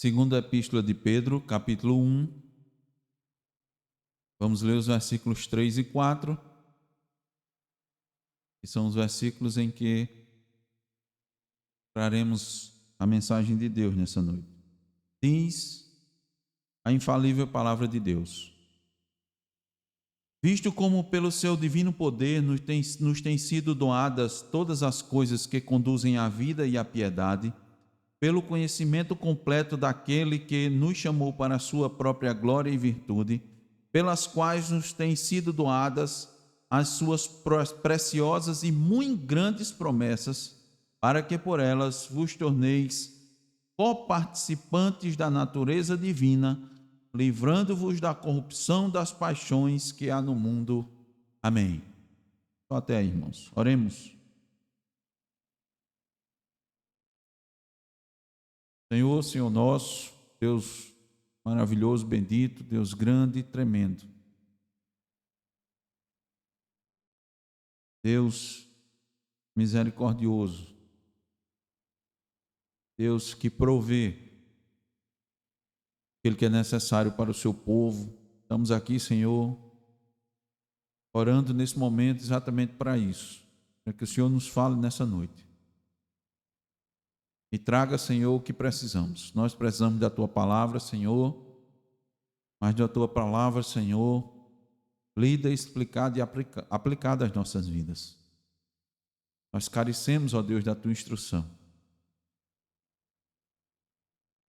Segunda Epístola de Pedro, capítulo 1. Vamos ler os versículos 3 e 4, que são os versículos em que traremos a mensagem de Deus nessa noite. Diz a infalível palavra de Deus: visto como pelo seu divino poder nos têm sido doadas todas as coisas que conduzem à vida e à piedade, pelo conhecimento completo daquele que nos chamou para a sua própria glória e virtude, pelas quais nos têm sido doadas as suas preciosas e muito grandes promessas, para que por elas vos torneis coparticipantes da natureza divina, livrando-vos da corrupção das paixões que há no mundo. Amém. Só até aí, irmãos. Oremos. Senhor, Senhor nosso, Deus maravilhoso, bendito, Deus grande e tremendo. Deus misericordioso. Deus que provê aquilo que é necessário para o seu povo. Estamos aqui, Senhor, orando nesse momento exatamente para isso, para que o Senhor nos fale nessa noite. E traga, Senhor, o que precisamos. Nós precisamos da Tua palavra, Senhor, mas da Tua palavra, Senhor, lida, explicada e aplicada às nossas vidas. Nós carecemos, ó Deus, da Tua instrução.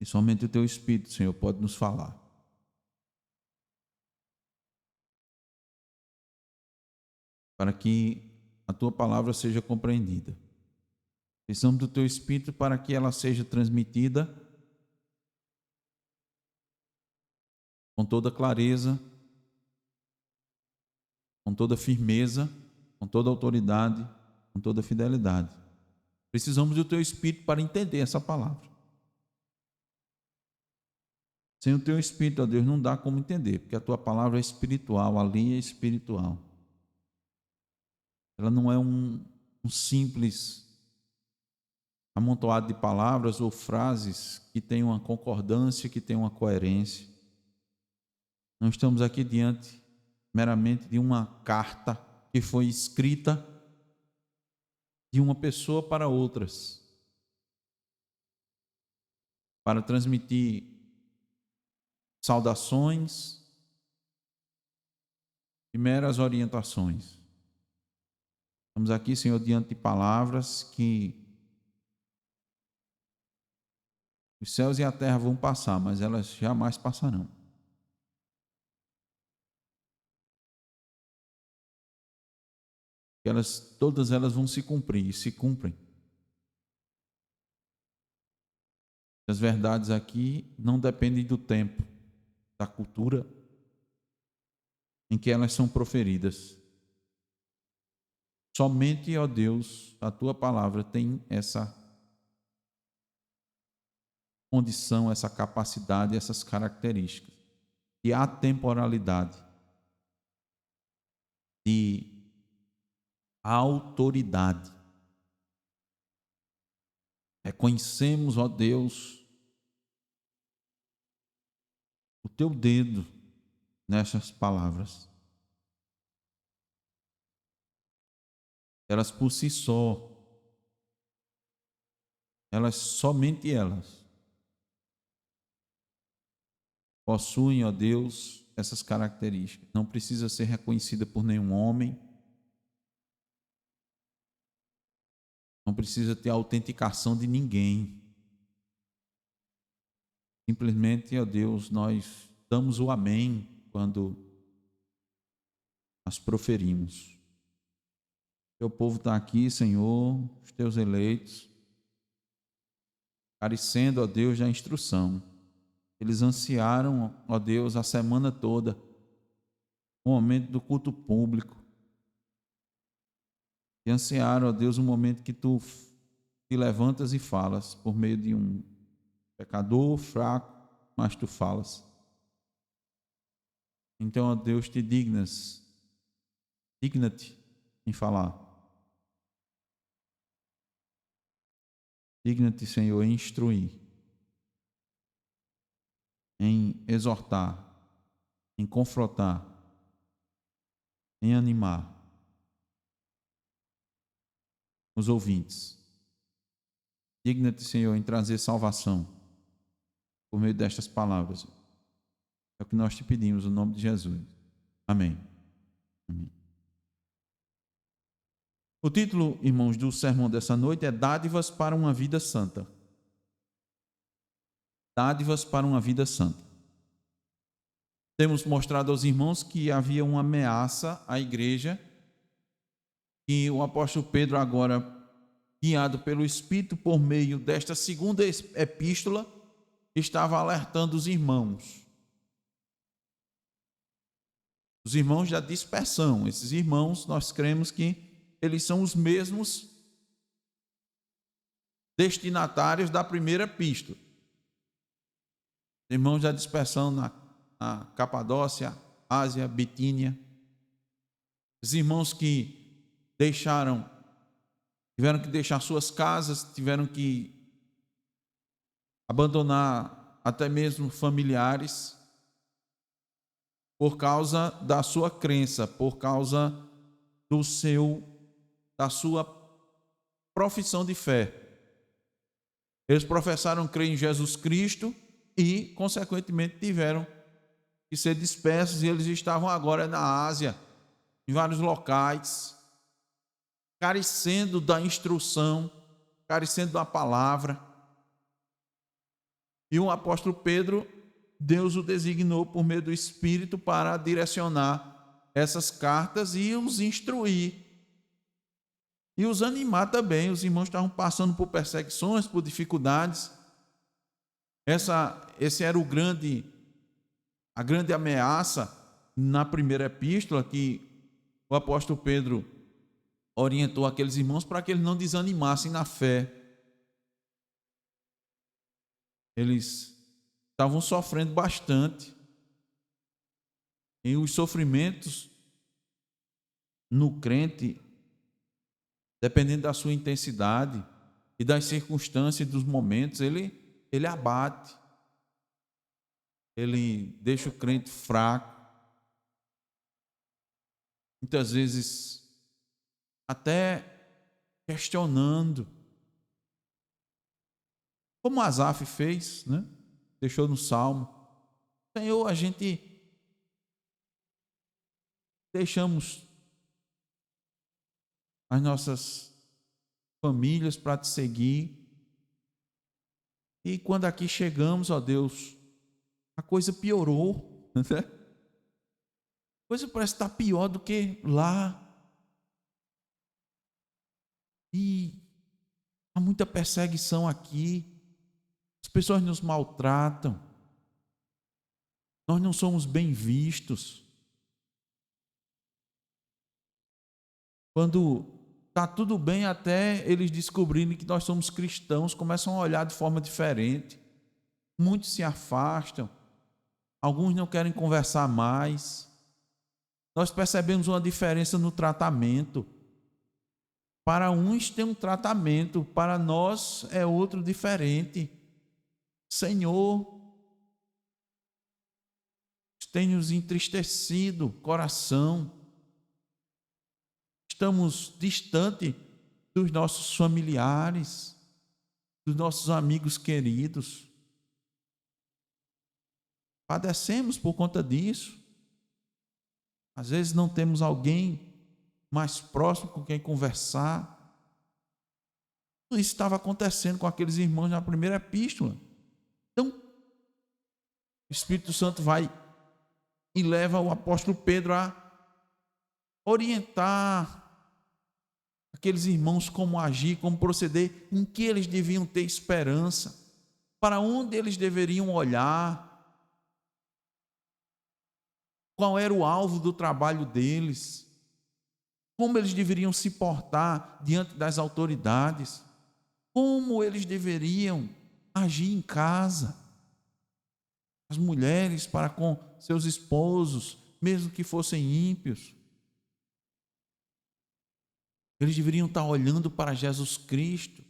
E somente o Teu Espírito, Senhor, pode nos falar. Para que a Tua palavra seja compreendida. Precisamos do Teu Espírito para que ela seja transmitida com toda clareza, com toda firmeza, com toda autoridade, com toda fidelidade. Precisamos do Teu Espírito para entender essa palavra. Sem o Teu Espírito, ó Deus, não dá como entender, porque a Tua palavra é espiritual, a linha é espiritual. Ela não é um simples amontoado de palavras ou frases que tem uma concordância, que tem uma coerência. Não estamos aqui diante meramente de uma carta que foi escrita de uma pessoa para outras, para transmitir saudações e meras orientações. Estamos aqui, Senhor, diante de palavras que os céus e a terra vão passar, mas elas jamais passarão. Todas elas vão se cumprir e se cumprem. As verdades aqui não dependem do tempo, da cultura em que elas são proferidas. Somente, ó Deus, a Tua palavra tem essa condição, essa capacidade, essas características de atemporalidade, de autoridade. Reconhecemos, ó Deus, o Teu dedo nessas palavras. Elas por si só, somente elas, possuem, ó Deus, essas características. Não precisa ser reconhecida por nenhum homem. Não precisa ter autenticação de ninguém. Simplesmente, ó Deus, nós damos o amém quando as proferimos. Teu povo está aqui, Senhor, os Teus eleitos, carecendo, ó Deus, da instrução. Eles ansiaram, ó Deus, a semana toda, o momento do culto público. E ansiaram, ó Deus, o momento que Tu te levantas e falas por meio de um pecador fraco, mas Tu falas. Então, ó Deus, digna-te em falar. Digna-te, Senhor, em instruir. exortar, em confrontar, em animar os ouvintes. Digna-te, Senhor, em trazer salvação por meio destas palavras. É o que nós te pedimos, no nome de Jesus. Amém. Amém. O título, irmãos, do sermão dessa noite é Dádivas para uma Vida Santa. Dádivas para uma Vida Santa. Temos mostrado aos irmãos que havia uma ameaça à igreja, que o apóstolo Pedro, agora guiado pelo Espírito por meio desta segunda epístola, estava alertando os irmãos. Os irmãos da dispersão. Esses irmãos, nós cremos que eles são os mesmos destinatários da primeira epístola. Irmãos da dispersão na Capadócia, Ásia, Bitínia. Os irmãos que tiveram que deixar suas casas, tiveram que abandonar até mesmo familiares por causa da sua crença, por causa da sua profissão de fé. Eles professaram crer em Jesus Cristo e, consequentemente, tiveram que ser dispersos, e eles estavam agora na Ásia, em vários locais, carecendo da instrução, carecendo da palavra. E o apóstolo Pedro, Deus o designou por meio do Espírito para direcionar essas cartas e os instruir. E os animar também. Os irmãos estavam passando por perseguições, por dificuldades. Esse era a grande ameaça na primeira epístola, que o apóstolo Pedro orientou aqueles irmãos para que eles não desanimassem na fé. Eles estavam sofrendo bastante. E os sofrimentos no crente, dependendo da sua intensidade e das circunstâncias e dos momentos, ele abate. Ele deixa o crente fraco. Muitas vezes até questionando. Como Asaf fez, né? Deixou no Salmo. Senhor, a gente deixamos as nossas famílias para te seguir. E quando aqui chegamos, ó Deus, a coisa piorou. Né? A coisa parece estar pior do que lá. E há muita perseguição aqui. As pessoas nos maltratam. Nós não somos bem vistos. Quando está tudo bem, até eles descobrirem que nós somos cristãos, começam a olhar de forma diferente. Muitos se afastam. Alguns não querem conversar mais. Nós percebemos uma diferença no tratamento. Para uns tem um tratamento, para nós é outro diferente. Senhor, tem nos entristecido o coração. Estamos distante dos nossos familiares, dos nossos amigos queridos. Padecemos por conta disso. Às vezes não temos alguém mais próximo com quem conversar. Isso estava acontecendo com aqueles irmãos na primeira epístola. Então, o Espírito Santo vai e leva o apóstolo Pedro a orientar aqueles irmãos como agir, como proceder, em que eles deviam ter esperança, para onde eles deveriam olhar, qual era o alvo do trabalho deles, como eles deveriam se portar diante das autoridades, como eles deveriam agir em casa, as mulheres para com seus esposos, mesmo que fossem ímpios. Eles deveriam estar olhando para Jesus Cristo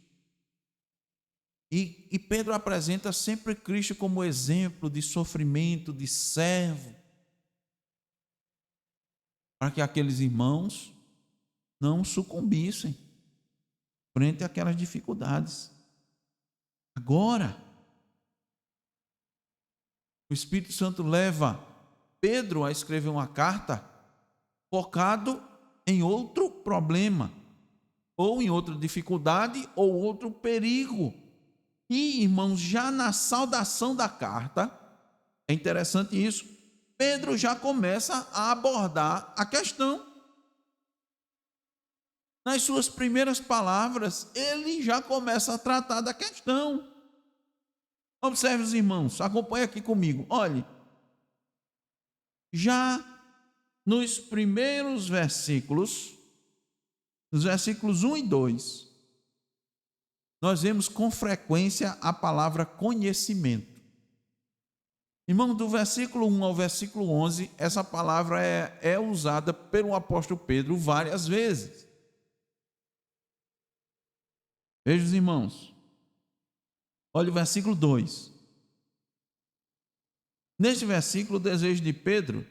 E Pedro apresenta sempre Cristo como exemplo de sofrimento, de servo, para que aqueles irmãos não sucumbissem frente àquelas dificuldades. Agora, o Espírito Santo leva Pedro a escrever uma carta focado em outro problema, ou em outra dificuldade, ou outro perigo. E, irmãos, já na saudação da carta, é interessante isso, Pedro já começa a abordar a questão. Nas suas primeiras palavras, ele já começa a tratar da questão. Observe os irmãos, acompanhe aqui comigo. Olhe, já nos primeiros versículos, nos versículos 1 e 2, nós vemos com frequência a palavra conhecimento. Irmão, do versículo 1 ao versículo 11, essa palavra é usada pelo apóstolo Pedro várias vezes. Veja os irmãos. Olha o versículo 2. Neste versículo, o desejo de Pedro,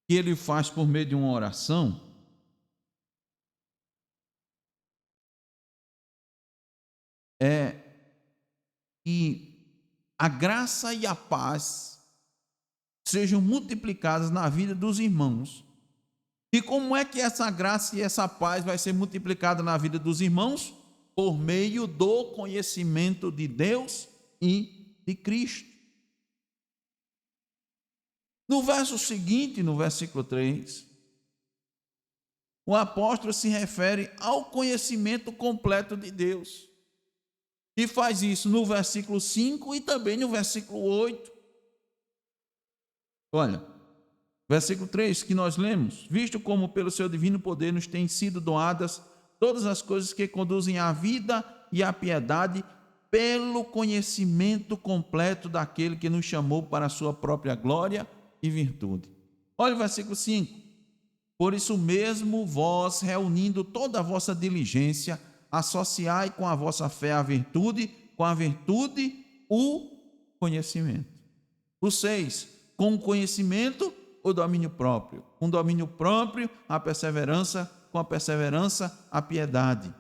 que ele faz por meio de uma oração, é que a graça e a paz sejam multiplicadas na vida dos irmãos. E como é que essa graça e essa paz vai ser multiplicada na vida dos irmãos? Por meio do conhecimento de Deus e de Cristo. No verso seguinte, no versículo 3, o apóstolo se refere ao conhecimento completo de Deus. E faz isso no versículo 5 e também no versículo 8. Olha, versículo 3 que nós lemos: visto como pelo seu divino poder nos têm sido doadas todas as coisas que conduzem à vida e à piedade, pelo conhecimento completo daquele que nos chamou para a sua própria glória e virtude. Olha o versículo 5. Por isso mesmo, vós, reunindo toda a vossa diligência, associai com a vossa fé a virtude, com a virtude o conhecimento. O 6, com o conhecimento o domínio próprio, com o domínio próprio a perseverança, com a perseverança a piedade,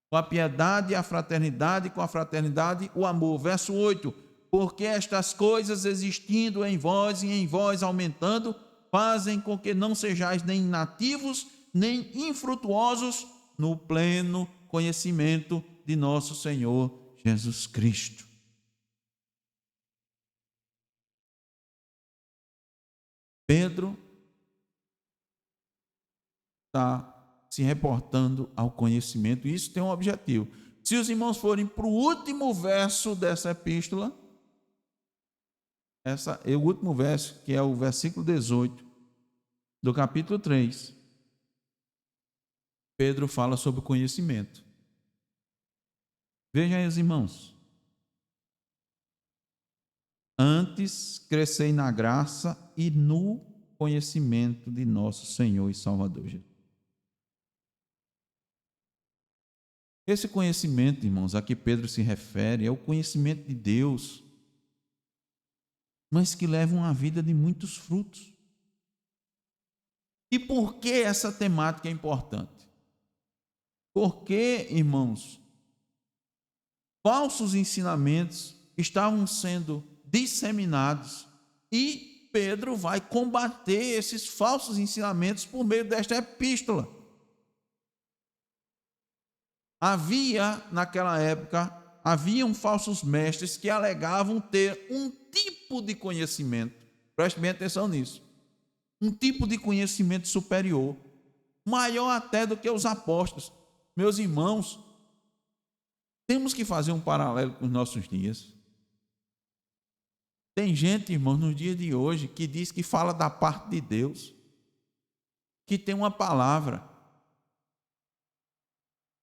com a piedade a fraternidade, com a fraternidade o amor. Verso 8, porque estas coisas existindo em vós e em vós aumentando, fazem com que não sejais nem inativos, nem infrutuosos no pleno conhecimento de nosso Senhor Jesus Cristo. Pedro está se reportando ao conhecimento, e isso tem um objetivo. Se os irmãos forem para o último verso dessa epístola, o último verso, que é o versículo 18 do capítulo 3, Pedro fala sobre o conhecimento. Vejam aí, os irmãos. Antes crescei na graça e no conhecimento de nosso Senhor e Salvador Jesus. Esse conhecimento, irmãos, a que Pedro se refere, é o conhecimento de Deus, mas que leva uma vida de muitos frutos. E por que essa temática é importante? Porque, irmãos, falsos ensinamentos estavam sendo disseminados e Pedro vai combater esses falsos ensinamentos por meio desta epístola. Naquela época, haviam falsos mestres que alegavam ter um tipo de conhecimento, preste bem atenção nisso, um tipo de conhecimento superior, maior até do que os apóstolos. Meus irmãos, temos que fazer um paralelo com os nossos dias. Tem gente, irmãos, no dia de hoje, que diz que fala da parte de Deus, que tem uma palavra,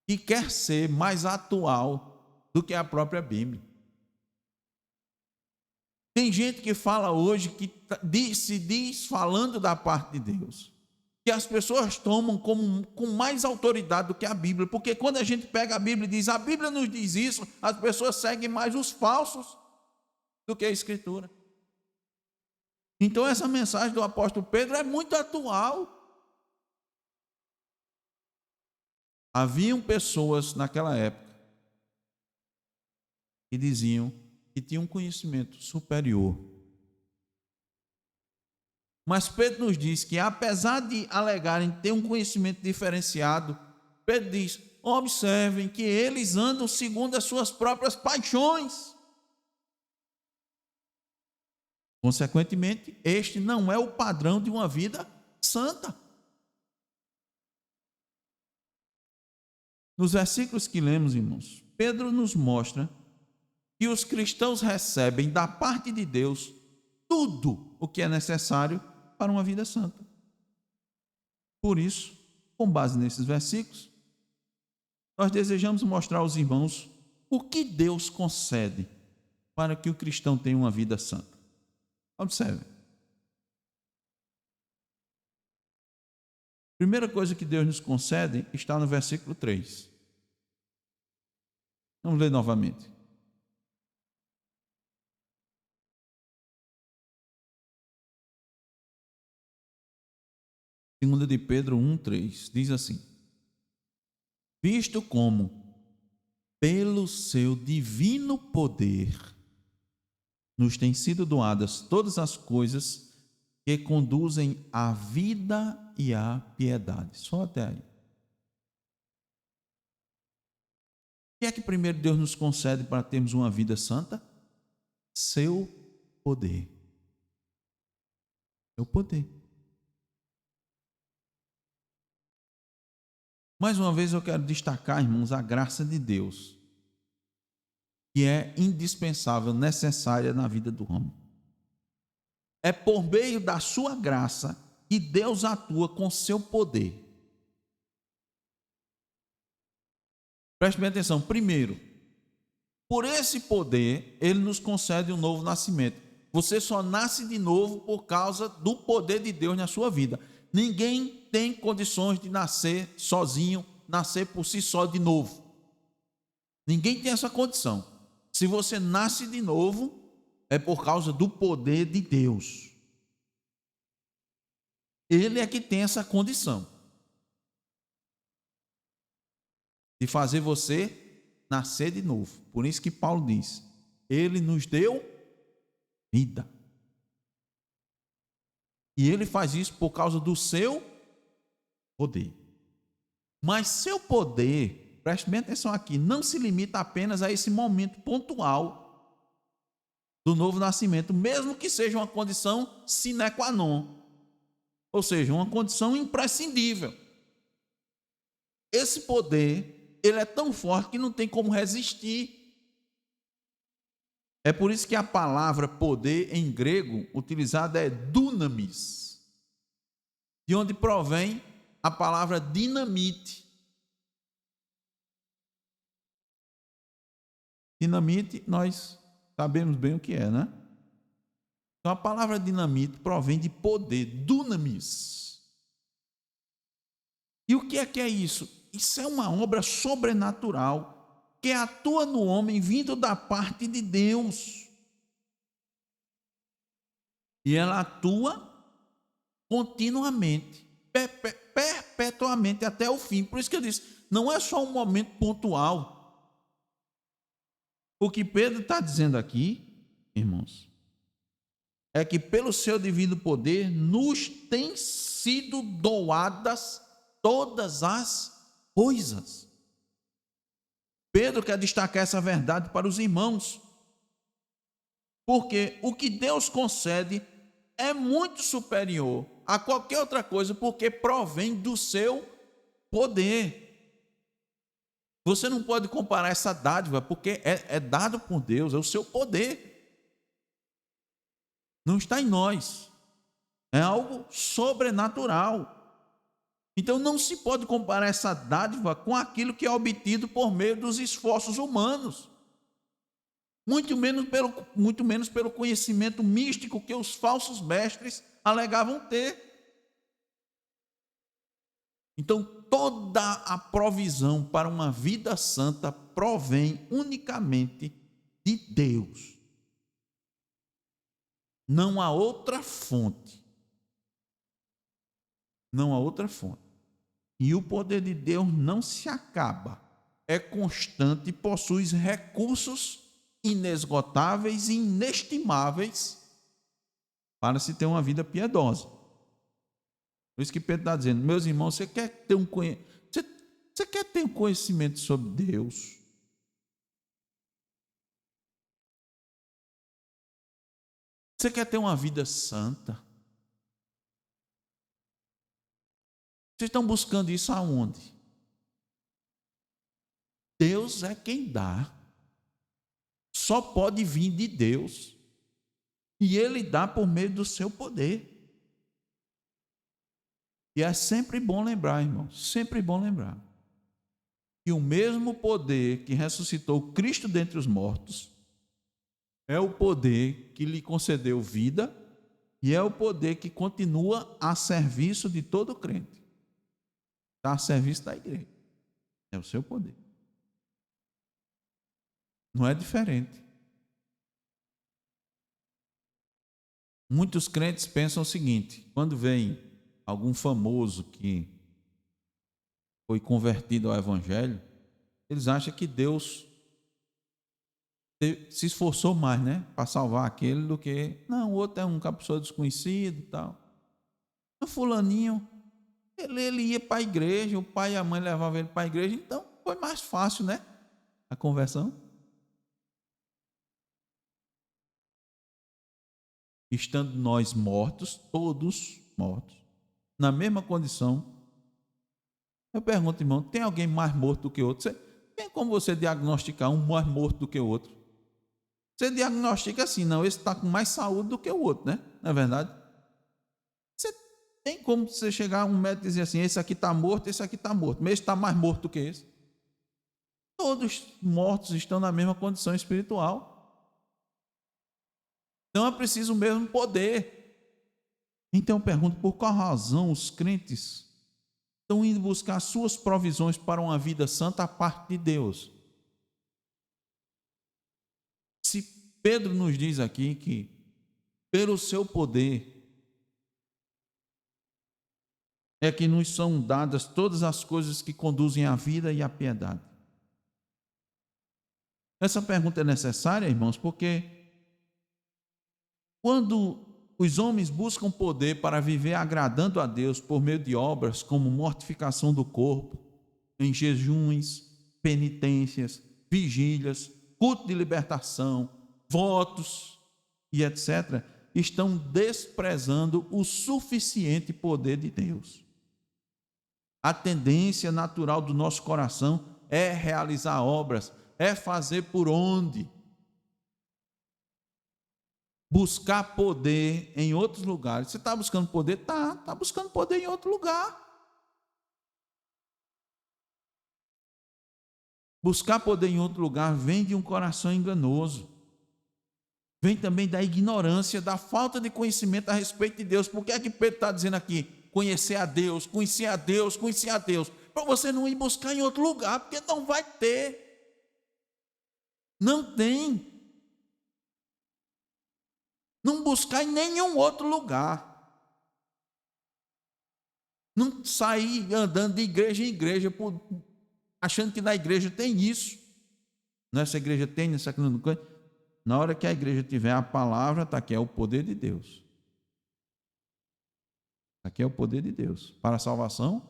que quer ser mais atual do que a própria Bíblia. Tem gente que fala hoje, que se diz falando da parte de Deus, que as pessoas tomam com mais autoridade do que a Bíblia, porque quando a gente pega a Bíblia e diz, a Bíblia nos diz isso, as pessoas seguem mais os falsos do que a Escritura. Então essa mensagem do apóstolo Pedro é muito atual. Haviam pessoas naquela época que diziam que tinham um conhecimento superior. Mas Pedro nos diz que, apesar de alegarem ter um conhecimento diferenciado, Pedro diz, observem que eles andam segundo as suas próprias paixões. Consequentemente, este não é o padrão de uma vida santa. Nos versículos que lemos, irmãos, Pedro nos mostra que os cristãos recebem da parte de Deus tudo o que é necessário para uma vida santa. Por isso, com base nesses versículos, nós desejamos mostrar aos irmãos o que Deus concede para que o cristão tenha uma vida santa. Observe. Primeira coisa que Deus nos concede está no versículo 3. Vamos ler novamente. Segunda de Pedro 1:3 diz assim: visto como, pelo seu divino poder, nos têm sido doadas todas as coisas que conduzem à vida e à piedade. Só até aí. O que é que primeiro Deus nos concede para termos uma vida santa? Seu poder. Seu poder. Mais uma vez eu quero destacar, irmãos, a graça de Deus, que é indispensável, necessária na vida do homem. É por meio da sua graça que Deus atua com seu poder. Preste bem atenção. Primeiro, por esse poder, Ele nos concede um novo nascimento. Você só nasce de novo por causa do poder de Deus na sua vida. Ninguém tem condições de nascer sozinho, nascer por si só de novo. Ninguém tem essa condição. Se você nasce de novo, é por causa do poder de Deus. Ele é que tem essa condição de fazer você nascer de novo. Por isso que Paulo diz, Ele nos deu vida. E Ele faz isso por causa do seu poder. Mas seu poder, preste bem atenção aqui, não se limita apenas a esse momento pontual do novo nascimento, mesmo que seja uma condição sine qua non, ou seja, uma condição imprescindível. Esse poder, ele é tão forte que não tem como resistir. É por isso que a palavra poder em grego utilizada é dunamis, de onde provém a palavra dinamite. Dinamite, nós sabemos bem o que é, né? Então a palavra dinamite provém de poder, dunamis. E o que é isso? Isso é uma obra sobrenatural que atua no homem vindo da parte de Deus. E ela atua continuamente, perpetuamente até o fim. Por isso que eu disse, não é só um momento pontual. O que Pedro está dizendo aqui, irmãos, é que pelo seu divino poder nos têm sido doadas todas as coisas. Pedro quer destacar essa verdade para os irmãos, porque o que Deus concede é muito superior a qualquer outra coisa, porque provém do seu poder. Você não pode comparar essa dádiva, porque é dado por Deus, é o seu poder. Não está em nós, é algo sobrenatural. Então não se pode comparar essa dádiva com aquilo que é obtido por meio dos esforços humanos. Muito menos pelo conhecimento místico que os falsos mestres alegavam ter. Então, toda a provisão para uma vida santa provém unicamente de Deus. Não há outra fonte. Não há outra fonte. E o poder de Deus não se acaba. É constante e possui recursos inesgotáveis e inestimáveis para se ter uma vida piedosa. Por isso que Pedro está dizendo, meus irmãos, você quer ter você quer ter um conhecimento sobre Deus? Você quer ter uma vida santa? Vocês estão buscando isso aonde? Deus é quem dá. Só pode vir de Deus. E Ele dá por meio do seu poder. E é sempre bom lembrar, irmão, sempre bom lembrar, que o mesmo poder que ressuscitou Cristo dentre os mortos é o poder que lhe concedeu vida e é o poder que continua a serviço de todo crente. Está a serviço da igreja. É o seu poder. Não é diferente. Muitos crentes pensam o seguinte: quando vem algum famoso que foi convertido ao Evangelho, eles acham que Deus se esforçou mais, né, para salvar aquele do que... Não, o outro é uma pessoa desconhecida e tal. O fulaninho, ele ia para a igreja, o pai e a mãe levavam ele para a igreja, então foi mais fácil, né, a conversão. Estando nós mortos, todos mortos, na mesma condição. Eu pergunto, irmão, tem alguém mais morto do que outro? Tem como você diagnosticar um mais morto do que o outro? Você diagnostica assim, não, esse está com mais saúde do que o outro, né? Não é verdade? Você tem como você chegar a um médico e dizer assim, esse aqui está morto, esse aqui está morto, mas esse está mais morto do que esse. Todos mortos estão na mesma condição espiritual. Então é preciso o mesmo poder. Então eu pergunto, por qual razão os crentes estão indo buscar suas provisões para uma vida santa a parte de Deus? Se Pedro nos diz aqui que pelo seu poder é que nos são dadas todas as coisas que conduzem à vida e à piedade. Essa pergunta é necessária, irmãos, porque quando os homens buscam poder para viver agradando a Deus por meio de obras como mortificação do corpo, em jejuns, penitências, vigílias, culto de libertação, votos e etc., estão desprezando o suficiente poder de Deus. A tendência natural do nosso coração é realizar obras, é fazer por onde. Buscar poder em outros lugares. Você está buscando poder? Está buscando poder em outro lugar. Buscar poder em outro lugar vem de um coração enganoso. Vem também da ignorância, da falta de conhecimento a respeito de Deus. Por que é que Pedro está dizendo aqui? Conhecer a Deus, conhecer a Deus, conhecer a Deus. Para você não ir buscar em outro lugar, porque não vai ter. Não tem. Não buscar em nenhum outro lugar. Não sair andando de igreja em igreja, achando que na igreja tem isso. Nessa igreja tem, nessa aqui não tem. Na hora que a igreja tiver a palavra, está aqui, é o poder de Deus. Aqui é o poder de Deus. Para a salvação,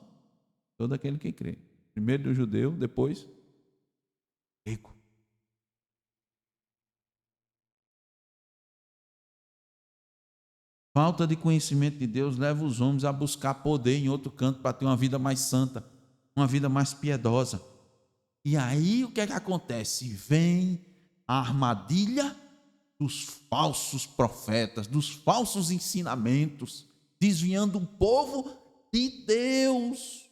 todo aquele que crê. Primeiro do judeu, depois rico. Falta de conhecimento de Deus leva os homens a buscar poder em outro canto para ter uma vida mais santa, uma vida mais piedosa. E aí o que é que acontece? Vem a armadilha dos falsos profetas, dos falsos ensinamentos, desviando o povo de Deus.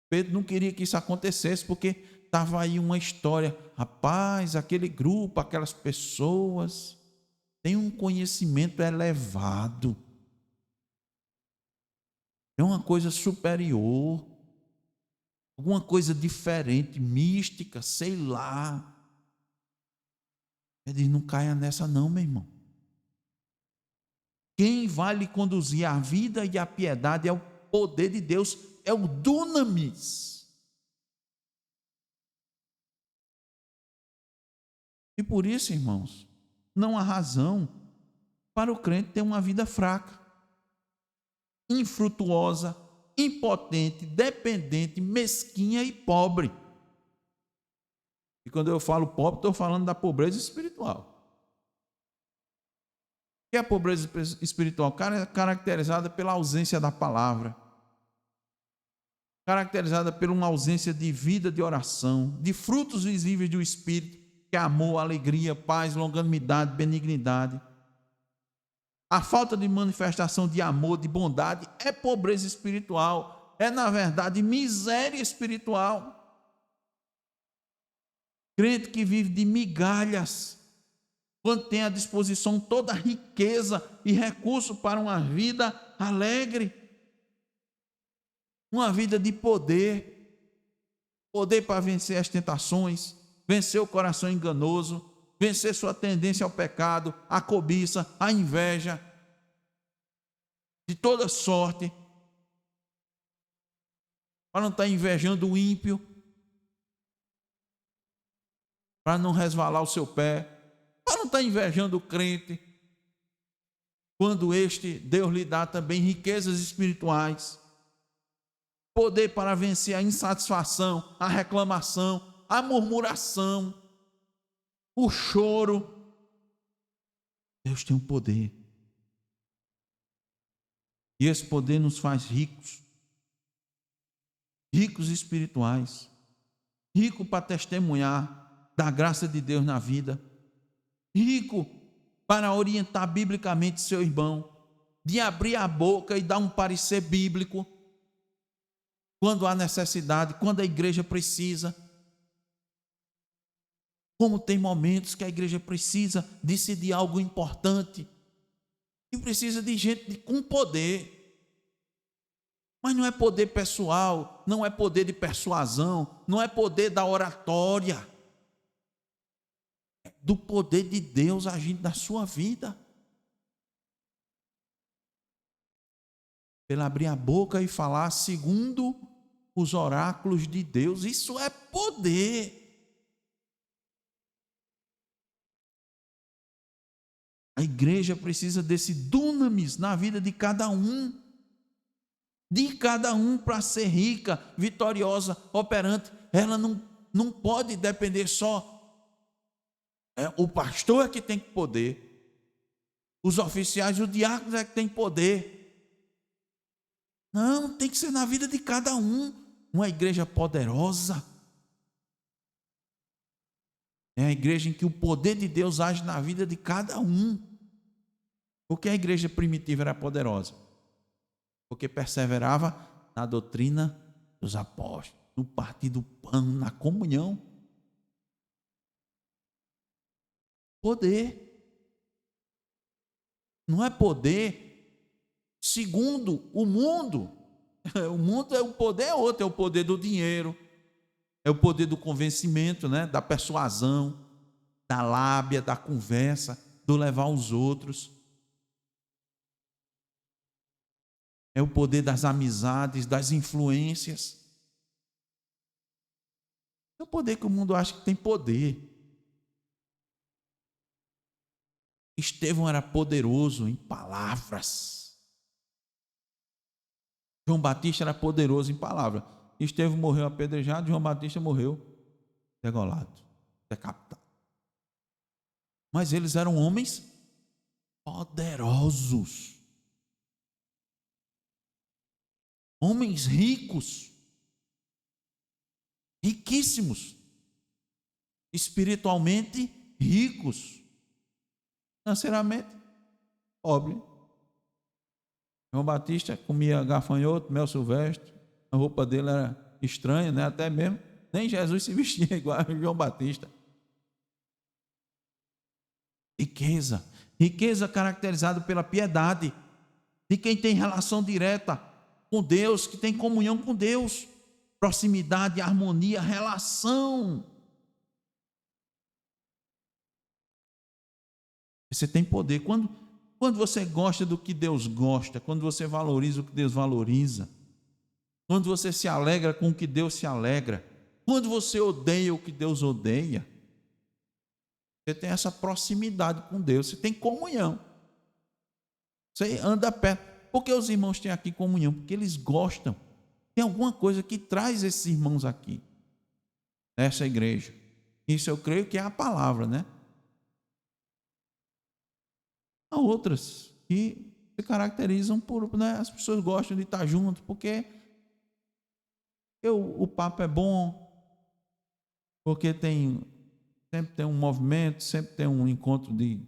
Pedro não queria que isso acontecesse, porque estava aí uma história. Rapaz, aquele grupo, aquelas pessoas têm um conhecimento elevado. É uma coisa superior, alguma coisa diferente, mística, sei lá. Ele diz: não caia nessa não, meu irmão. Quem vai lhe conduzir à vida e à piedade é o poder de Deus, é o dunamis. E por isso, irmãos, não há razão para o crente ter uma vida fraca, infrutuosa, impotente, dependente, mesquinha e pobre. E quando eu falo pobre, estou falando da pobreza espiritual. O que é a pobreza espiritual? Caracterizada pela ausência da palavra, caracterizada por uma ausência de vida de oração, de frutos visíveis do Espírito, que é amor, alegria, paz, longanimidade, benignidade. A falta de manifestação de amor, de bondade, é pobreza espiritual, é, na verdade, miséria espiritual. Crente que vive de migalhas, quando tem à disposição toda a riqueza e recurso para uma vida alegre, uma vida de poder, poder para vencer as tentações, vencer o coração enganoso, vencer sua tendência ao pecado, a cobiça, a inveja, de toda sorte, para não estar invejando o ímpio, para não resvalar o seu pé, para não estar invejando o crente, quando Deus lhe dá também riquezas espirituais, poder para vencer a insatisfação, a reclamação, a murmuração, o choro. Deus tem um poder. E esse poder nos faz ricos, ricos espirituais, rico para testemunhar da graça de Deus na vida, rico para orientar biblicamente seu irmão, de abrir a boca e dar um parecer bíblico, quando há necessidade, quando a igreja precisa. Como tem momentos que a igreja precisa decidir algo importante, e precisa de gente com poder, mas não é poder pessoal, não é poder de persuasão, não é poder da oratória, é do poder de Deus agindo na sua vida. Pela abrir a boca e falar segundo os oráculos de Deus, isso é poder. A igreja precisa desse dunamis na vida de cada um para ser rica, vitoriosa, operante. Ela não pode depender só. O pastor é que tem poder, os oficiais, os diáconos é que tem poder. Não, tem que ser na vida de cada um. Uma igreja poderosa é a igreja em que o poder de Deus age na vida de cada um. Porque a igreja primitiva era poderosa? Porque perseverava na doutrina dos apóstolos, no partir do pão, na comunhão. Poder. Não é poder segundo o mundo. O mundo, o poder é outro, é o poder do dinheiro, é o poder do convencimento, né? Da persuasão, da lábia, da conversa, do levar os outros. É o poder das amizades, das influências. É o poder que o mundo acha que tem poder. Estevão era poderoso em palavras. João Batista era poderoso em palavras. Estevão morreu apedrejado, João Batista morreu degolado, decapitado. Mas eles eram homens poderosos. Homens ricos, riquíssimos, espiritualmente ricos, financeiramente pobre. João Batista comia gafanhoto, mel silvestre, a roupa dele era estranha, né? Até mesmo, nem Jesus se vestia igual a João Batista. Riqueza caracterizada pela piedade de quem tem relação direta com Deus, que tem comunhão com Deus, proximidade, harmonia, relação. Você tem poder. Quando você gosta do que Deus gosta, quando você valoriza o que Deus valoriza, quando você se alegra com o que Deus se alegra, quando você odeia o que Deus odeia, você tem essa proximidade com Deus, você tem comunhão. Você anda perto. Por que os irmãos têm aqui comunhão? Porque eles gostam. Tem alguma coisa que traz esses irmãos aqui, nessa igreja. Isso eu creio que é a palavra, né? Há outras que se caracterizam por, né, as pessoas gostam de estar junto, porque o papo é bom, porque sempre tem um movimento, sempre tem um encontro de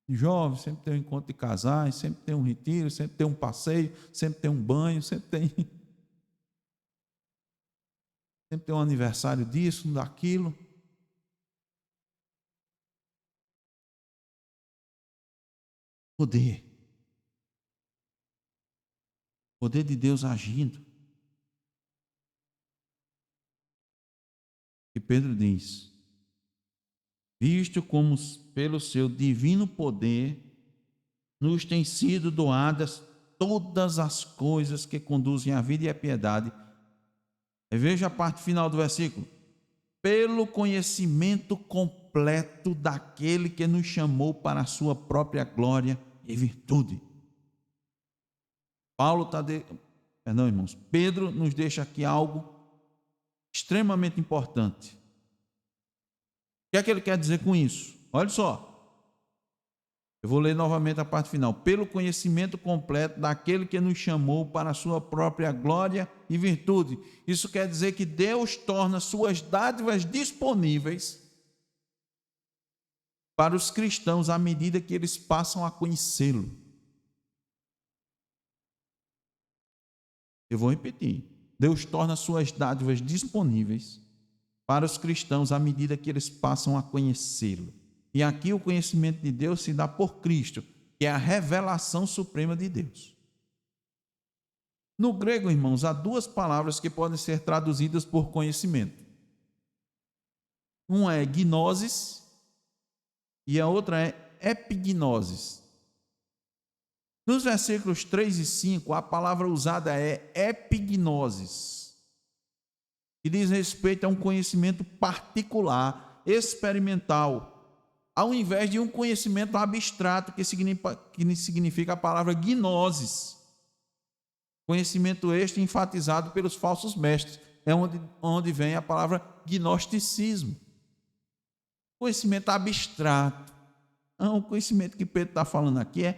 jovens, sempre tem um encontro de casais, sempre tem um retiro, sempre tem um passeio, sempre tem um banho, sempre tem um aniversário disso, daquilo. Poder. Poder de Deus agindo. E Pedro diz: visto como pelo seu divino poder nos têm sido doadas todas as coisas que conduzem à vida e à piedade. Veja a parte final do versículo. Pelo conhecimento completo daquele que nos chamou para a sua própria glória e virtude. Perdão, irmãos. Pedro nos deixa aqui algo extremamente importante. O que é que ele quer dizer com isso? Olha só. Eu vou ler novamente a parte final. Pelo conhecimento completo daquele que nos chamou para a sua própria glória e virtude. Isso quer dizer que Deus torna suas dádivas disponíveis para os cristãos à medida que eles passam a conhecê-lo. Eu vou repetir. Deus torna suas dádivas disponíveis para os cristãos à medida que eles passam a conhecê-lo. E aqui o conhecimento de Deus se dá por Cristo, que é a revelação suprema de Deus. No grego, irmãos, há duas palavras que podem ser traduzidas por conhecimento. Uma é gnosis e a outra é epignosis. Nos versículos 3 e 5, a palavra usada é epignosis, que diz respeito a um conhecimento particular, experimental, ao invés de um conhecimento abstrato, que significa a palavra gnosis. Conhecimento este enfatizado pelos falsos mestres. É onde vem a palavra gnosticismo. Conhecimento abstrato. O conhecimento que Pedro está falando aqui é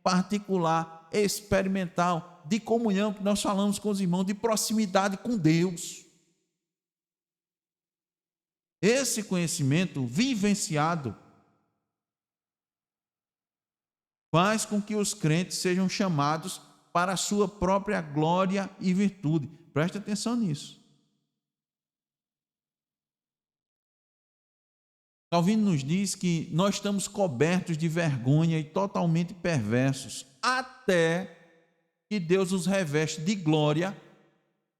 particular, experimental, de comunhão, que nós falamos com os irmãos, de proximidade com Deus. Esse conhecimento vivenciado faz com que os crentes sejam chamados para a sua própria glória e virtude. Preste atenção nisso. Calvino nos diz que nós estamos cobertos de vergonha e totalmente perversos, até que Deus os reveste de glória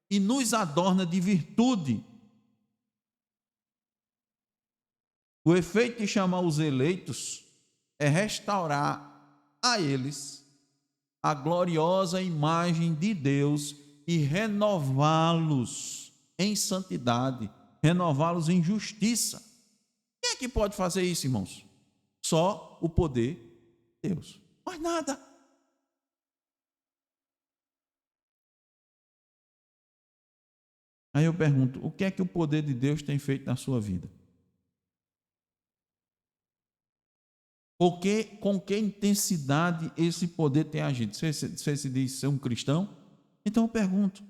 e nos adorna de virtude. O efeito de chamar os eleitos é restaurar a eles a gloriosa imagem de Deus e renová-los em santidade, renová-los em justiça. Quem é que pode fazer isso, irmãos? Só o poder de Deus. Mais nada. Aí eu pergunto, o que é que o poder de Deus tem feito na sua vida? Com que intensidade esse poder tem agido? Você se diz ser um cristão? Então eu pergunto,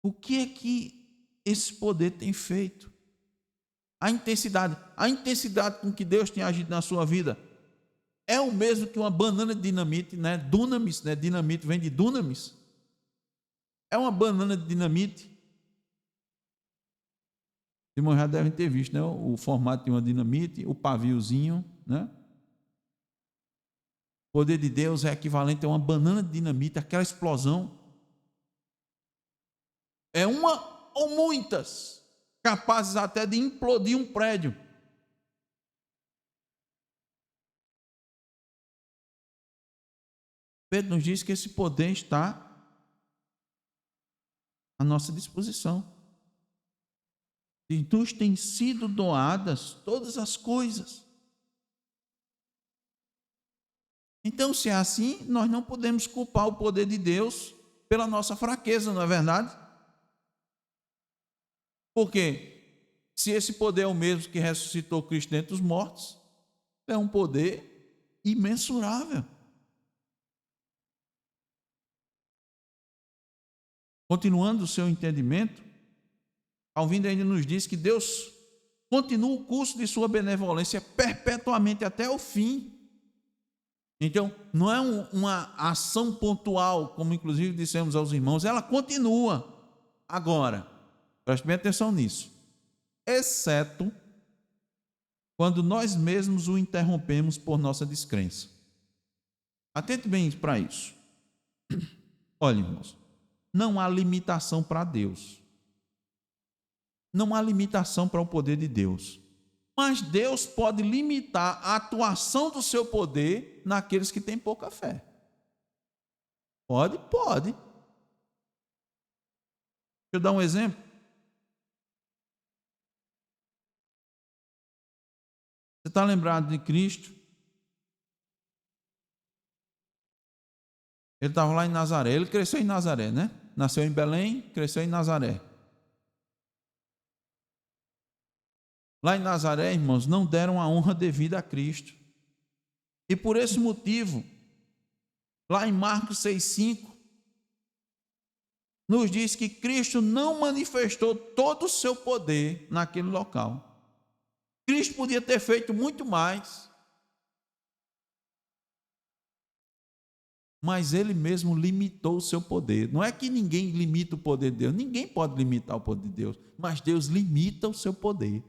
o que é que esse poder tem feito? A intensidade com que Deus tem agido na sua vida é o mesmo que uma banana de dinamite, né? Dunamis, né? Dinamite vem de dunamis. É uma banana de dinamite. Os irmãos já devem ter visto, né? O formato de uma dinamite, o paviozinho, né? poder de Deus é equivalente a uma banana de dinamite, aquela explosão. É uma ou muitas, capazes até de implodir um prédio. Pedro nos diz que esse poder está à nossa disposição. E nos têm sido doadas todas as coisas. Então, se é assim, nós não podemos culpar o poder de Deus pela nossa fraqueza, não é verdade? Porque se esse poder é o mesmo que ressuscitou Cristo dentre os mortos, é um poder imensurável. Continuando o seu entendimento, Calvino ainda nos diz que Deus continua o curso de sua benevolência perpetuamente até o fim. Então, não é uma ação pontual, como inclusive dissemos aos irmãos, ela continua. Agora, preste bem atenção nisso, exceto quando nós mesmos o interrompemos por nossa descrença. Atente bem para isso. Olha, irmãos, não há limitação para Deus. Não há limitação para o poder de Deus. Mas Deus pode limitar a atuação do seu poder naqueles que têm pouca fé. Pode. Deixa eu dar um exemplo. Você está lembrado de Cristo? Ele estava lá em Nazaré. Ele cresceu em Nazaré, né? Nasceu em Belém, cresceu em Nazaré. Lá em Nazaré, irmãos, não deram a honra devida a Cristo. E por esse motivo, lá em Marcos 6,5, nos diz que Cristo não manifestou todo o seu poder naquele local. Cristo podia ter feito muito mais, mas ele mesmo limitou o seu poder. Não é que ninguém limita o poder de Deus, ninguém pode limitar o poder de Deus, mas Deus limita o seu poder.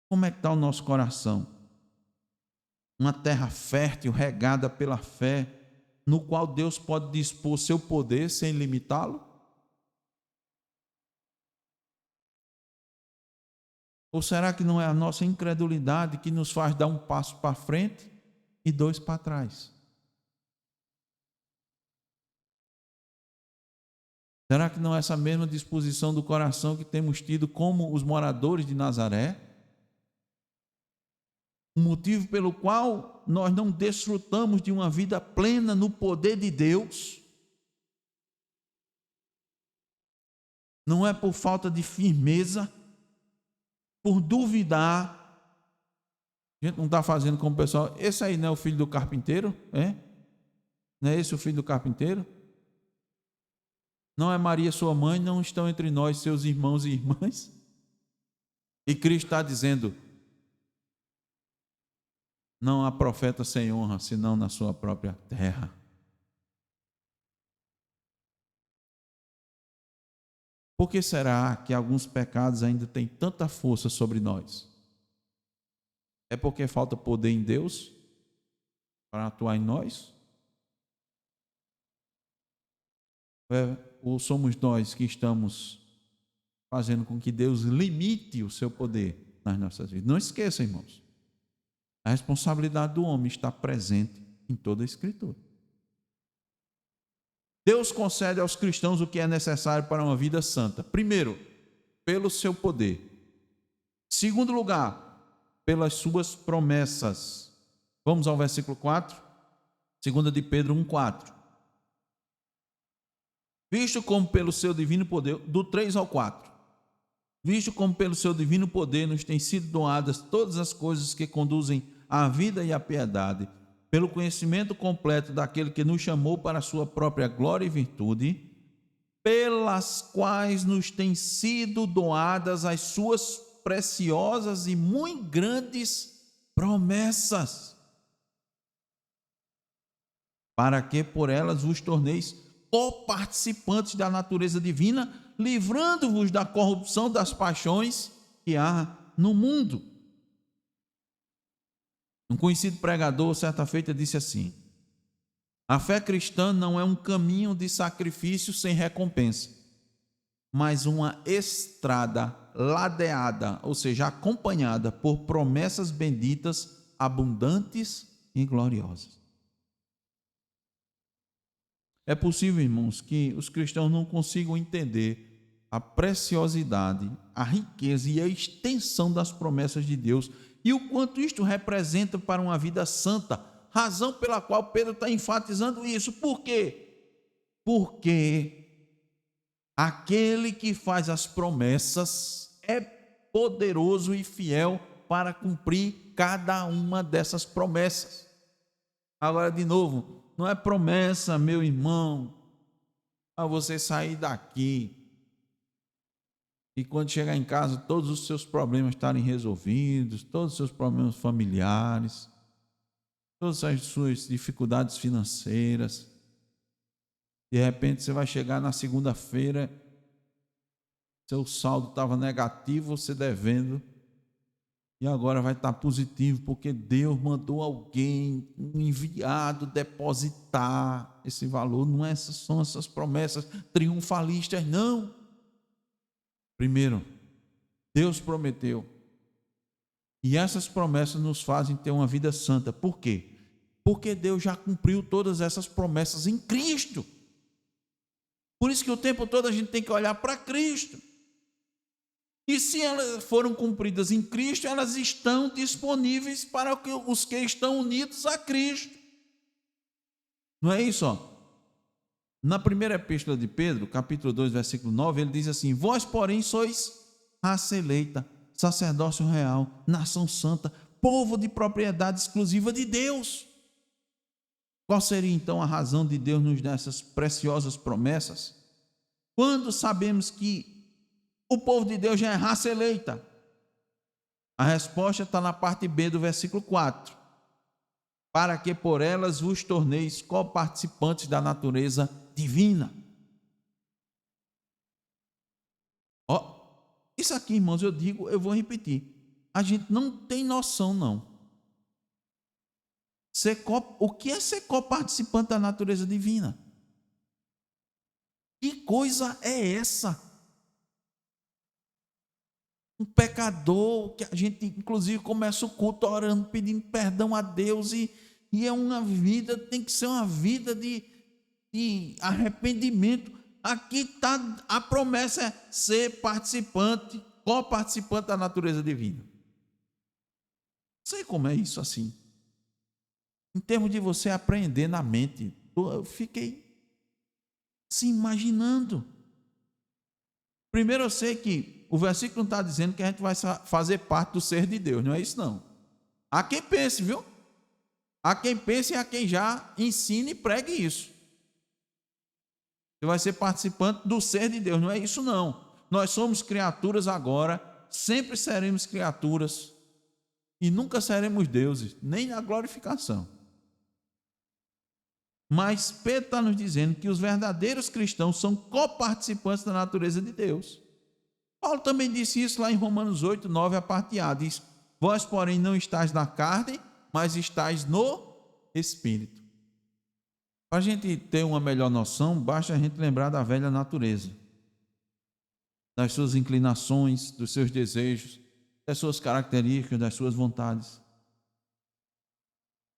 Como é que está o nosso coração? Uma terra fértil, regada pela fé, no qual Deus pode dispor seu poder sem limitá-lo? Ou será que não é a nossa incredulidade que nos faz dar um passo para frente e dois para trás? Será que não é essa mesma disposição do coração que temos tido como os moradores de Nazaré? O motivo pelo qual nós não desfrutamos de uma vida plena no poder de Deus não é por falta de firmeza, por duvidar. A gente não está fazendo como o pessoal. Esse aí não é o filho do carpinteiro? É? Não é esse o filho do carpinteiro? Não é Maria sua mãe? Não estão entre nós seus irmãos e irmãs? E Cristo está dizendo: não há profeta sem honra, senão na sua própria terra. Por que será que alguns pecados ainda têm tanta força sobre nós? É porque falta poder em Deus para atuar em nós? Ou somos nós que estamos fazendo com que Deus limite o seu poder nas nossas vidas? Não esqueça, irmãos, a responsabilidade do homem está presente em toda a Escritura. Deus concede aos cristãos o que é necessário para uma vida santa. Primeiro, pelo seu poder. Segundo lugar, pelas suas promessas. Vamos ao versículo 4, 2 de Pedro 1,4. Visto como pelo seu divino poder, do 3 ao 4. Visto como pelo seu divino poder nos têm sido doadas todas as coisas que conduzem à vida e à piedade, pelo conhecimento completo daquele que nos chamou para a sua própria glória e virtude, pelas quais nos têm sido doadas as suas preciosas e muito grandes promessas, para que por elas vos torneis coparticipantes da natureza divina, livrando-vos da corrupção das paixões que há no mundo. Um conhecido pregador, certa feita, disse assim: a fé cristã não é um caminho de sacrifício sem recompensa, mas uma estrada ladeada, ou seja, acompanhada por promessas benditas, abundantes e gloriosas. É possível, irmãos, que os cristãos não consigam entender a preciosidade, a riqueza e a extensão das promessas de Deus e o quanto isto representa para uma vida santa, razão pela qual Pedro está enfatizando isso. Por quê? Porque aquele que faz as promessas é poderoso e fiel para cumprir cada uma dessas promessas. Agora, de novo, não é promessa, meu irmão, a você sair daqui e quando chegar em casa todos os seus problemas estarem resolvidos, todos os seus problemas familiares, todas as suas dificuldades financeiras. De repente você vai chegar na segunda-feira, seu saldo estava negativo, você devendo, e agora vai estar positivo, porque Deus mandou alguém, um enviado, depositar esse valor. Não são essas promessas triunfalistas, não. Primeiro, Deus prometeu. E essas promessas nos fazem ter uma vida santa. Por quê? Porque Deus já cumpriu todas essas promessas em Cristo. Por isso que o tempo todo a gente tem que olhar para Cristo. E se elas foram cumpridas em Cristo, elas estão disponíveis para os que estão unidos a Cristo. Não é isso? Na primeira epístola de Pedro, capítulo 2, versículo 9, ele diz assim: vós, porém, sois raça eleita, sacerdócio real, nação santa, povo de propriedade exclusiva de Deus. Qual seria então a razão de Deus nos dar essas preciosas promessas? Quando sabemos que o povo de Deus já é raça eleita? A resposta está na parte B do versículo 4. Para que por elas vos torneis coparticipantes da natureza divina. Isso aqui, irmãos, eu vou repetir. A gente não tem noção, não. O que é ser coparticipante da natureza divina? Que coisa é essa? Um pecador, que a gente inclusive começa o culto orando, pedindo perdão a Deus, e é uma vida, tem que ser uma vida de arrependimento. Aqui está a promessa, é ser participante, coparticipante da natureza divina. Não sei como é isso assim. Em termos de você aprender na mente, eu fiquei se imaginando. Primeiro, eu sei que o versículo não está dizendo que a gente vai fazer parte do ser de Deus, não é isso não. Há quem pense, viu? Há quem pense e há quem já ensine e pregue isso. Você vai ser participante do ser de Deus, não é isso não. Nós somos criaturas agora, sempre seremos criaturas e nunca seremos deuses, nem na glorificação. Mas Pedro está nos dizendo que os verdadeiros cristãos são coparticipantes da natureza de Deus. Paulo também disse isso lá em Romanos 8, 9, a parte A. Diz: vós, porém, não estáis na carne, mas estáis no Espírito. Para a gente ter uma melhor noção, basta a gente lembrar da velha natureza, das suas inclinações, dos seus desejos, das suas características, das suas vontades.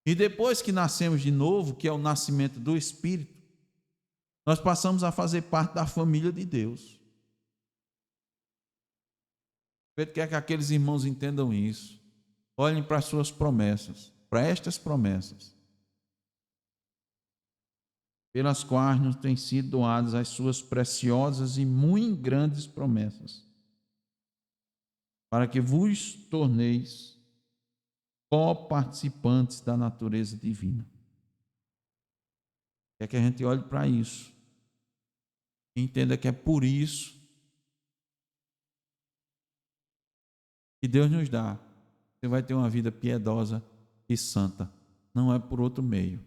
E depois que nascemos de novo, que é o nascimento do Espírito, nós passamos a fazer parte da família de Deus. Pedro quer que aqueles irmãos entendam isso. Olhem para as suas promessas, para estas promessas, pelas quais nos têm sido doadas as suas preciosas e muito grandes promessas, para que vos torneis coparticipantes da natureza divina. Quer que a gente olhe para isso e entenda que é por isso que Deus nos dá. Você vai ter uma vida piedosa e santa. Não é por outro meio,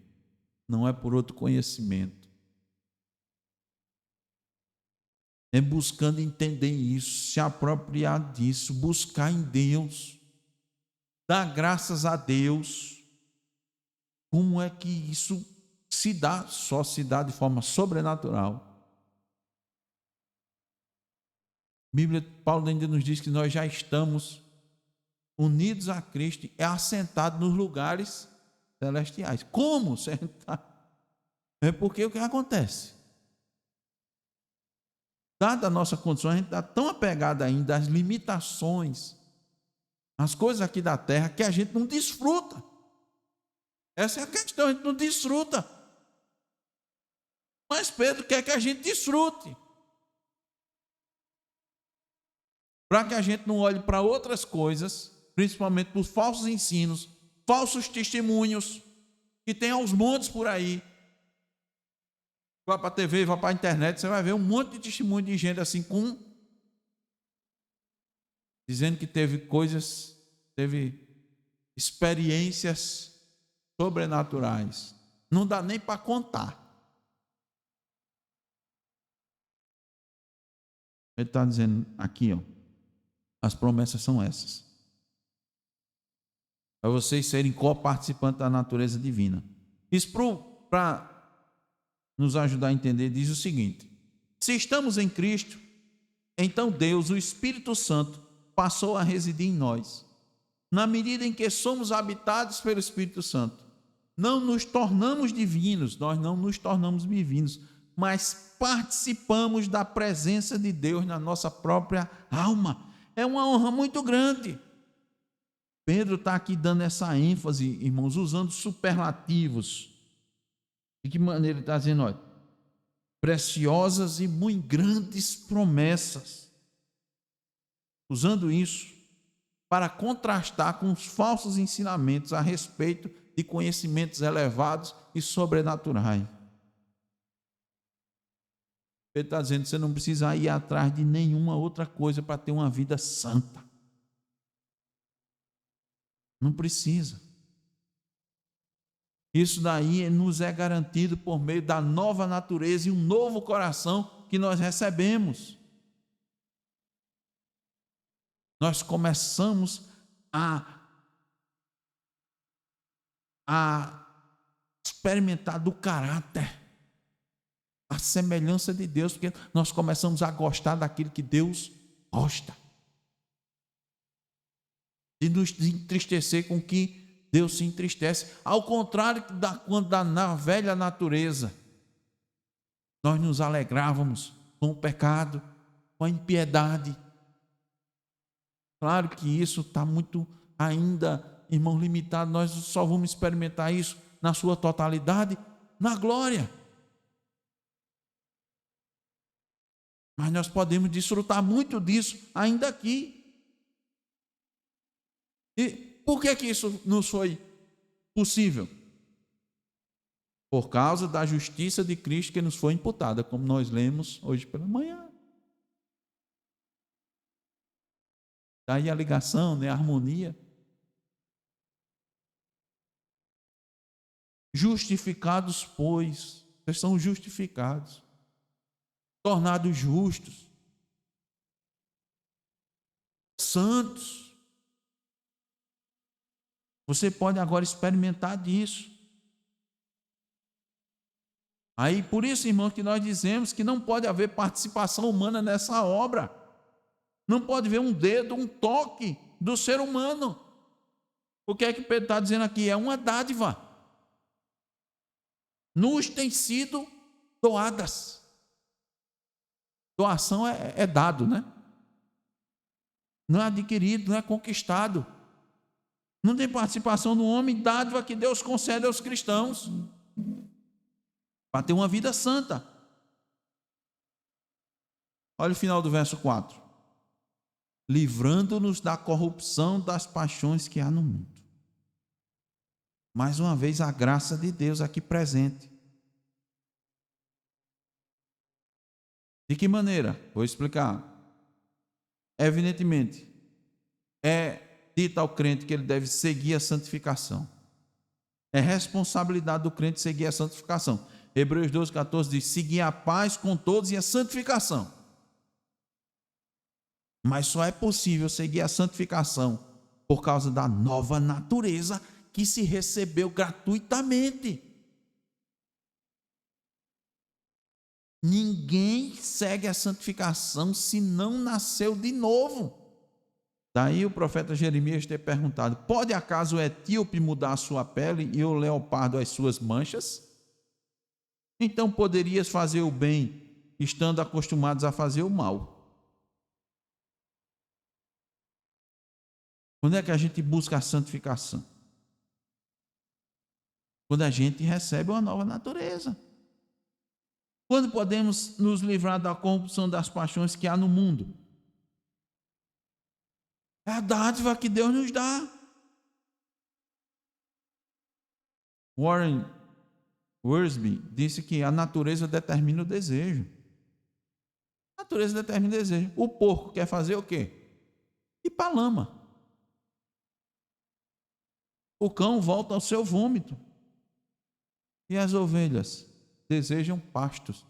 não é por outro conhecimento. É buscando entender isso, se apropriar disso, buscar em Deus, dar graças a Deus, Como é que isso se dá? Só se dá de forma sobrenatural. A Bíblia, Paulo ainda nos diz que nós já estamos unidos a Cristo e assentados nos lugares celestiais. Como sentar? É porque o que acontece? Dada a nossa condição, a gente está tão apegado ainda às limitações, às coisas aqui da terra, que a gente não desfruta. Essa é a questão, a gente não desfruta. Mas Pedro quer que a gente desfrute. Para que a gente não olhe para outras coisas, principalmente por falsos ensinos, falsos testemunhos, que tem aos montes por aí. Vai para a TV, vai para a internet, você vai ver um monte de testemunho de gente assim dizendo que teve coisas, teve experiências sobrenaturais. Não dá nem para contar. Ele está dizendo aqui, ó, as promessas são essas. Para vocês serem co-participantes da natureza divina. Isso para nos ajudar a entender, diz o seguinte: se estamos em Cristo, então Deus, o Espírito Santo, passou a residir em nós. Na medida em que somos habitados pelo Espírito Santo, não nos tornamos divinos, nós não nos tornamos divinos, mas participamos da presença de Deus na nossa própria alma. É uma honra muito grande. Pedro está aqui dando essa ênfase, irmãos, usando superlativos. De que maneira ele está dizendo? Olha, preciosas e muito grandes promessas. Usando isso para contrastar com os falsos ensinamentos a respeito de conhecimentos elevados e sobrenaturais. Ele está dizendo que você não precisa ir atrás de nenhuma outra coisa para ter uma vida santa. Não precisa. Isso daí nos é garantido por meio da nova natureza e um novo coração que nós recebemos. Nós começamos a experimentar do caráter, a semelhança de Deus, porque nós começamos a gostar daquilo que Deus gosta. De nos entristecer com o que Deus se entristece. Ao contrário quando na velha natureza, nós nos alegrávamos com o pecado, com a impiedade. Claro que isso está muito ainda, irmão, limitado. Nós só vamos experimentar isso na sua totalidade, na glória. Mas nós podemos desfrutar muito disso ainda aqui. E por que isso nos foi possível? Por causa da justiça de Cristo que nos foi imputada, como nós lemos hoje pela manhã. Daí a ligação, né, a harmonia. Justificados, pois, vocês são justificados, tornados justos, santos. Você pode agora experimentar disso. Aí, por isso, irmão, que nós dizemos que não pode haver participação humana nessa obra. Não pode haver um dedo, um toque do ser humano. O que é que Pedro está dizendo aqui? É uma dádiva. Nos tem sido doadas. Doação é dado, né? Não é adquirido, não é conquistado. Não tem participação no homem, dádiva que Deus concede aos cristãos para ter uma vida santa. Olha o final do verso 4. Livrando-nos da corrupção das paixões que há no mundo. Mais uma vez a graça de Deus aqui presente. De que maneira? Vou explicar. Evidentemente, é dito ao crente que ele deve seguir a santificação. É responsabilidade do crente seguir a santificação. Hebreus 12:14 diz: seguir a paz com todos e a santificação. Mas só é possível seguir a santificação por causa da nova natureza que se recebeu gratuitamente. Ninguém segue a santificação se não nasceu de novo. Daí o profeta Jeremias ter perguntado: pode acaso o etíope mudar a sua pele e o leopardo as suas manchas? Então poderias fazer o bem, estando acostumados a fazer o mal. Quando é que a gente busca a santificação? Quando a gente recebe uma nova natureza. Quando podemos nos livrar da corrupção das paixões que há no mundo? É a dádiva que Deus nos dá. Warren Wiersbe disse que a natureza determina o desejo. A natureza determina o desejo. O porco quer fazer o quê? Ir para a lama. O cão volta ao seu vômito. E as ovelhas desejam pastos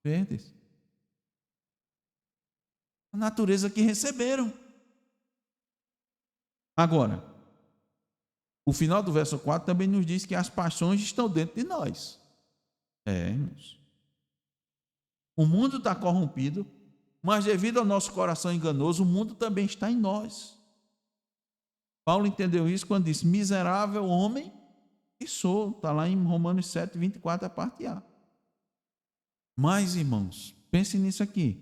verdes. A natureza que receberam. Agora, o final do verso 4 também nos diz que as paixões estão dentro de nós. Irmãos. O mundo está corrompido, mas devido ao nosso coração enganoso, o mundo também está em nós. Paulo entendeu isso quando disse: miserável homem que sou. Está lá em Romanos 7, 24, a parte A. Mas, irmãos, pense nisso aqui.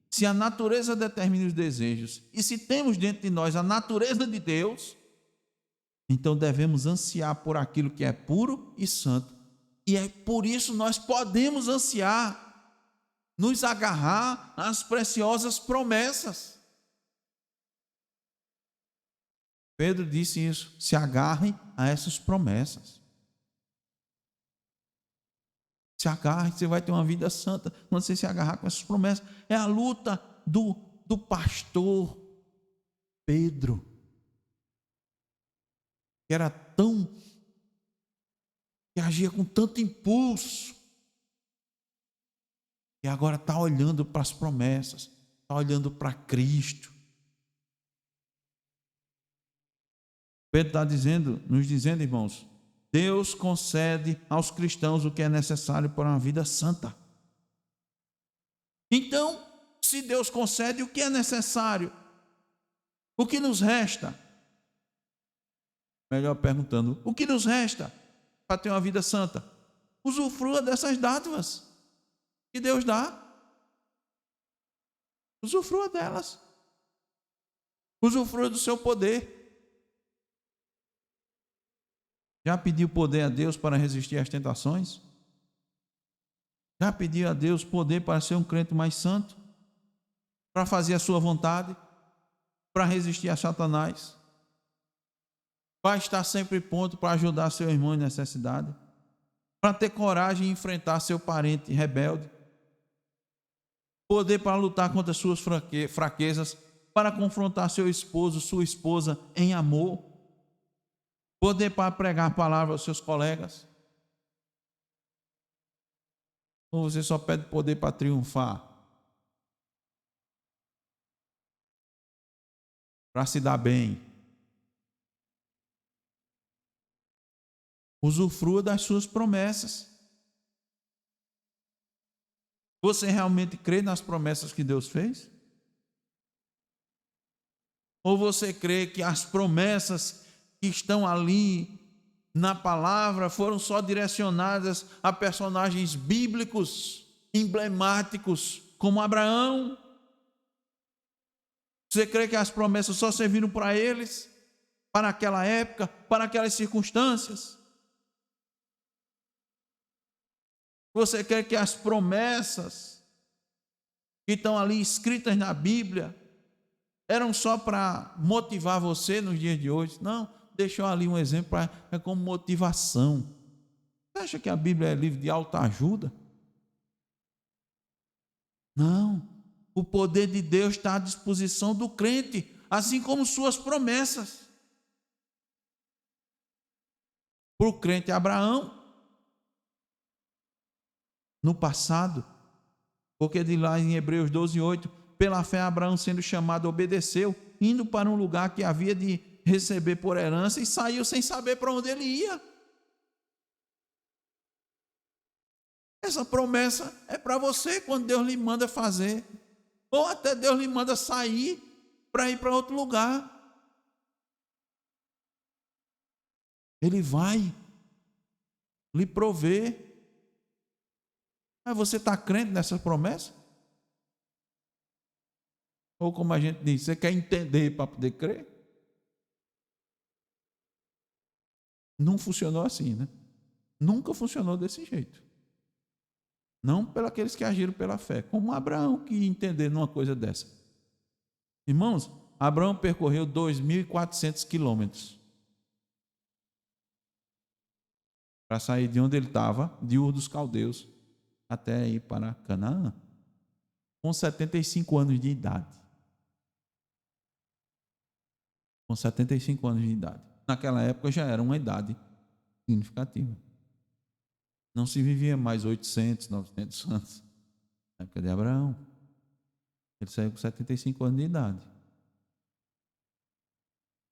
Se a natureza determina os desejos, e se temos dentro de nós a natureza de Deus, então devemos ansiar por aquilo que é puro e santo. E é por isso nós podemos ansiar, nos agarrar às preciosas promessas. Pedro disse isso: se agarrem a essas promessas. Se agarre, você vai ter uma vida santa quando você se agarrar com essas promessas. É a luta do pastor Pedro, que era que agia com tanto impulso, e agora está olhando para as promessas, está olhando para Cristo. Pedro está nos dizendo, irmãos, Deus concede aos cristãos o que é necessário para uma vida santa. Então, se Deus concede o que é necessário, o que nos resta? Melhor perguntando, o que nos resta para ter uma vida santa? Usufrua dessas dádivas que Deus dá. Usufrua delas. Usufrua do seu poder. Já pediu poder a Deus para resistir às tentações? Já pediu a Deus poder para ser um crente mais santo? Para fazer a sua vontade? Para resistir a Satanás? Para estar sempre pronto para ajudar seu irmão em necessidade? Para ter coragem de enfrentar seu parente rebelde? Poder para lutar contra suas fraquezas? Para confrontar seu esposo, sua esposa em amor? Poder para pregar a palavra aos seus colegas? Ou você só pede poder para triunfar? Para se dar bem? Usufrua das suas promessas. Você realmente crê nas promessas que Deus fez? Ou você crê que as promessas que estão ali na palavra foram só direcionadas a personagens bíblicos, emblemáticos, como Abraão? Você crê que as promessas só serviram para eles, para aquela época, para aquelas circunstâncias? Você crê que as promessas que estão ali escritas na Bíblia eram só para motivar você nos dias de hoje? Não. Deixou ali um exemplo como motivação. Você acha que a Bíblia é livro de autoajuda? Não. O poder de Deus está à disposição do crente, assim como suas promessas. Para o crente Abraão, no passado, porque de lá em Hebreus 12:8, pela fé Abraão, sendo chamado, obedeceu, indo para um lugar que havia de receber por herança e saiu sem saber para onde ele ia. Essa promessa é para você quando Deus lhe manda fazer, ou até Deus lhe manda sair para ir para outro lugar. Ele vai lhe prover. Mas você está crente nessa promessa? Ou como a gente diz, você quer entender para poder crer? Não funcionou assim, né? Nunca funcionou desse jeito. Não pelos aqueles que agiram pela fé, como Abraão, que entendeu numa coisa dessa. Irmãos, Abraão percorreu 2.400 quilômetros para sair de onde ele estava, de Ur dos Caldeus, até ir para Canaã, com 75 anos de idade. Com 75 anos de idade. Naquela época já era uma idade significativa. Não se vivia mais 800, 900 anos. Na época de Abraão. Ele saiu com 75 anos de idade.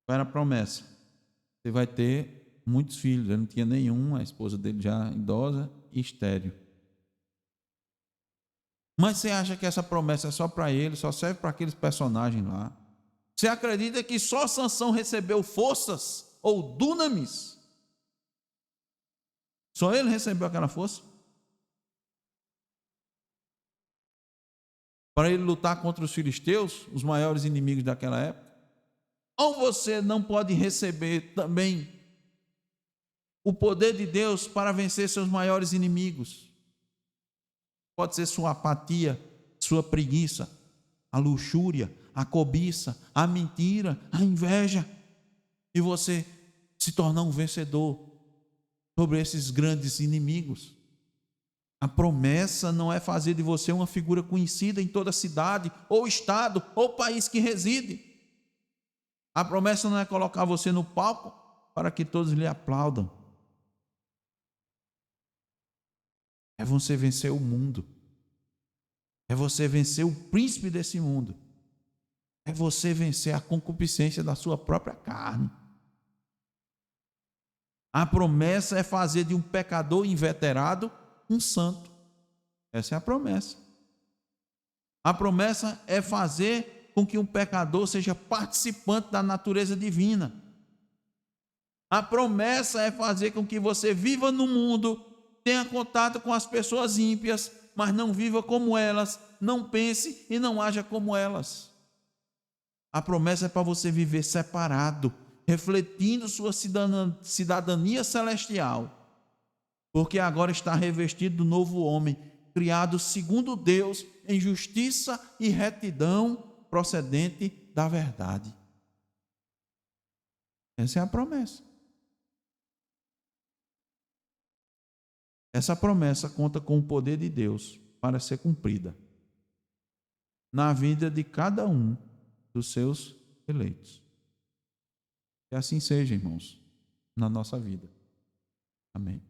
Qual era a promessa? Você vai ter muitos filhos. Ele não tinha nenhum, a esposa dele já idosa e estéril. Mas você acha que essa promessa é só para ele, só serve para aqueles personagens lá? Você acredita que só Sansão recebeu forças ou dunamis? Só ele recebeu aquela força? Para ele lutar contra os filisteus, os maiores inimigos daquela época? Ou você não pode receber também o poder de Deus para vencer seus maiores inimigos? Pode ser sua apatia, sua preguiça, a luxúria, a cobiça, a mentira, a inveja, e você se tornar um vencedor sobre esses grandes inimigos. A promessa não é fazer de você uma figura conhecida em toda cidade, ou estado, ou país que reside. A promessa não é colocar você no palco para que todos lhe aplaudam. É você vencer o mundo. É você vencer o príncipe desse mundo. É você vencer a concupiscência da sua própria carne. A promessa é fazer de um pecador inveterado um santo. Essa é a promessa. A promessa é fazer com que um pecador seja participante da natureza divina. A promessa é fazer com que você viva no mundo, tenha contato com as pessoas ímpias, mas não viva como elas, não pense e não haja como elas. A promessa é para você viver separado, refletindo sua cidadania celestial, porque agora está revestido do novo homem, criado segundo Deus, em justiça e retidão procedente da verdade. Essa é a promessa. Essa promessa conta com o poder de Deus para ser cumprida na vida de cada um dos seus eleitos. Que assim seja, irmãos, na nossa vida. Amém.